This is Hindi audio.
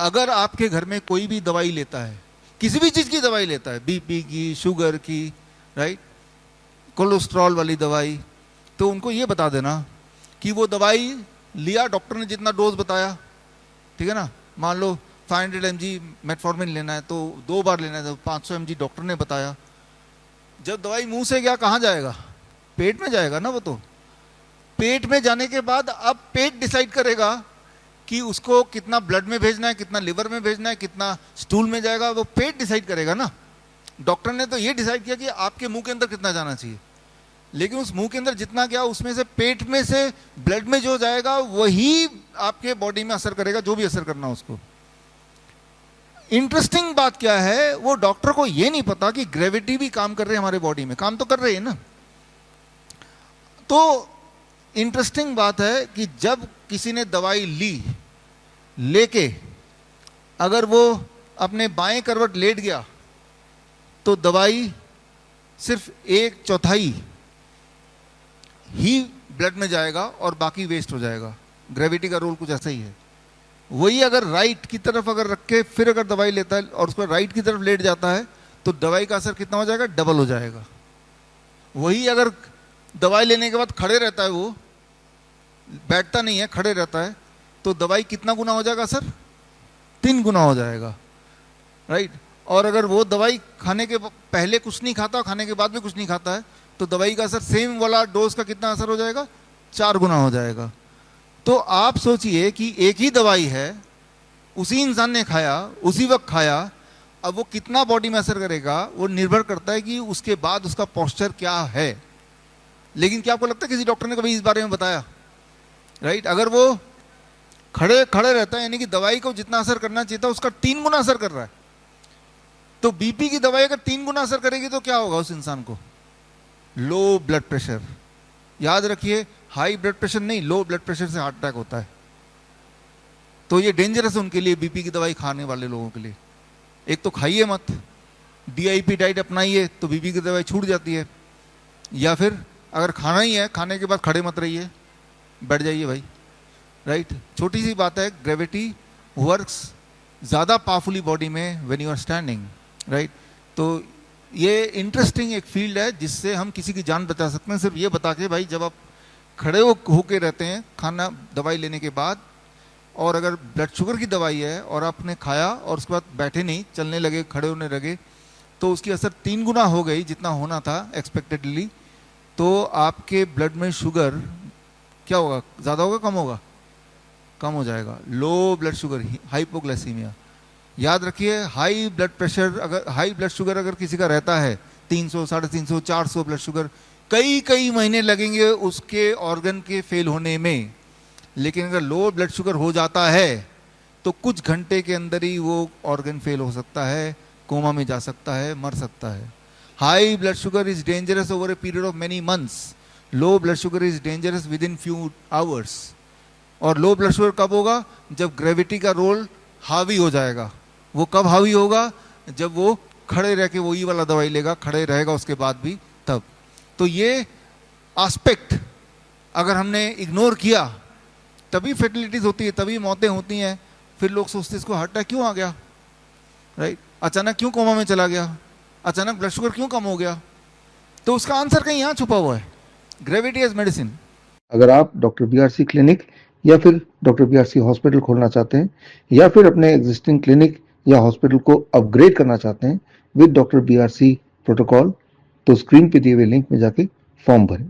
अगर आपके घर में कोई भी दवाई लेता है, किसी भी चीज़ की दवाई लेता है, बीपी की, शुगर की, राइट, कोलेस्ट्रॉल वाली दवाई, तो उनको ये बता देना कि वो दवाई लिया, डॉक्टर ने जितना डोज बताया, ठीक है ना, मान लो 500 mg मेटफॉर्मिन लेना है तो 2 बार लेना है, तो 500 mg डॉक्टर ने बताया। जब दवाई मुंह से गया कहाँ जाएगा? पेट में जाएगा ना। वो तो पेट में जाने के बाद अब पेट डिसाइड करेगा कि उसको कितना ब्लड में भेजना है, कितना लिवर में भेजना है, कितना स्टूल में जाएगा, वो पेट डिसाइड करेगा ना। डॉक्टर ने तो ये डिसाइड किया कि आपके मुंह के अंदर कितना जाना चाहिए, लेकिन उस मुंह के अंदर जितना गया उसमें से पेट में से ब्लड में जो जाएगा वही आपके बॉडी में असर करेगा, जो भी असर करना उसको। इंटरेस्टिंग बात क्या है, वो डॉक्टर को ये नहीं पता कि ग्रेविटी भी काम कर रही है हमारे बॉडी में, काम तो कर रही है ना। तो इंटरेस्टिंग बात है कि जब किसी ने दवाई लेके अगर वो अपने बाएं करवट लेट गया तो दवाई सिर्फ 1/4 ही ब्लड में जाएगा और बाकी वेस्ट हो जाएगा। ग्रेविटी का रोल कुछ ऐसा ही है। वही अगर राइट की तरफ अगर रख के फिर अगर दवाई लेता है और उसको राइट की तरफ लेट जाता है तो दवाई का असर कितना हो जाएगा? डबल हो जाएगा। वही अगर दवाई लेने के बाद खड़े रहता है, वो बैठता नहीं है, खड़े रहता है, तो दवाई कितना गुना हो जाएगा असर? 3 गुना हो जाएगा, राइट। और अगर वो दवाई खाने के पहले कुछ नहीं खाता, खाने के बाद भी कुछ नहीं खाता है, तो दवाई का असर सेम वाला डोज का कितना असर हो जाएगा? 4 गुना हो जाएगा। तो आप सोचिए कि एक ही दवाई है, उसी इंसान ने खाया, उसी वक्त खाया, अब वो कितना बॉडी में असर करेगा वो निर्भर करता है कि उसके बाद उसका पोस्चर क्या है। लेकिन क्या आपको लगता है किसी डॉक्टर ने कभी इस बारे में बताया? राइट, अगर वो खड़े खड़े रहता है, यानी कि दवाई को जितना असर करना चाहिए था उसका 3 गुना असर कर रहा है, तो बीपी की दवाई अगर 3 गुना असर करेगी तो क्या होगा उस इंसान को? Low blood pressure. याद रखिए, हाई ब्लड प्रेशर नहीं, लो ब्लड प्रेशर से हार्ट अटैक होता है। तो ये डेंजरस है उनके लिए, बीपी की दवाई खाने वाले लोगों के लिए। एक तो खाइए मत, DIP डाइट अपनाइए तो बीपी की दवाई छूट जाती है, या फिर अगर खाना ही है, खाने के बाद खड़े मत रहिए, बैठ जाइए भाई, राइट। छोटी सी बात है, ग्रेविटी वर्क्स ज़्यादा पावरफुली बॉडी में when you are standing, right. तो ये इंटरेस्टिंग एक फील्ड है जिससे हम किसी की जान बचा सकते हैं, सिर्फ ये बता के भाई जब आप खड़े होके रहते हैं खाना दवाई लेने के बाद, और अगर ब्लड शुगर की दवाई है और आपने खाया और उसके बाद बैठे नहीं, चलने लगे, खड़े होने लगे, तो उसकी असर 3 गुना हो गई जितना होना था एक्सपेक्टेडली। तो आपके ब्लड में शुगर क्या होगा? ज़्यादा होगा, कम होगा? कम हो जाएगा। Low blood sugar, hypoglycaemia. याद रखिए, हाई ब्लड प्रेशर अगर, हाई ब्लड शुगर अगर किसी का रहता है 300, 350, 400 ब्लड शुगर, कई महीने लगेंगे उसके ऑर्गन के फेल होने में। लेकिन अगर लो ब्लड शुगर हो जाता है तो कुछ घंटे के अंदर ही वो ऑर्गन फेल हो सकता है, कोमा में जा सकता है, मर सकता है। High blood sugar is dangerous over a period of many months. Low blood sugar is dangerous with in few hours. और लो ब्लड शुगर कब होगा? जब ग्रेविटी का रोल हावी हो जाएगा। वो कब हावी होगा? जब वो खड़े रह के वही वाला दवाई लेगा, खड़े रहेगा उसके बाद भी, तब। तो ये एस्पेक्ट अगर हमने इग्नोर किया तभी फर्टिलिटीज होती है, तभी मौतें होती हैं। फिर लोग सोचते इसको हार्ट अटैक क्यों आ गया, राइट, अचानक क्यों कोमा में चला गया, अचानक ब्लड शुगर क्यों कम हो गया? तो उसका आंसर कहीं यहाँ छुपा हुआ है, ग्रेविटी एज मेडिसिन। अगर आप डॉक्टर BRC क्लिनिक या फिर डॉक्टर BRC हॉस्पिटल खोलना चाहते हैं, या फिर अपने एग्जिस्टिंग क्लिनिक या हॉस्पिटल को अपग्रेड करना चाहते हैं विद डॉक्टर BRC प्रोटोकॉल, तो स्क्रीन पे दिए हुए लिंक में जाके फॉर्म भरें।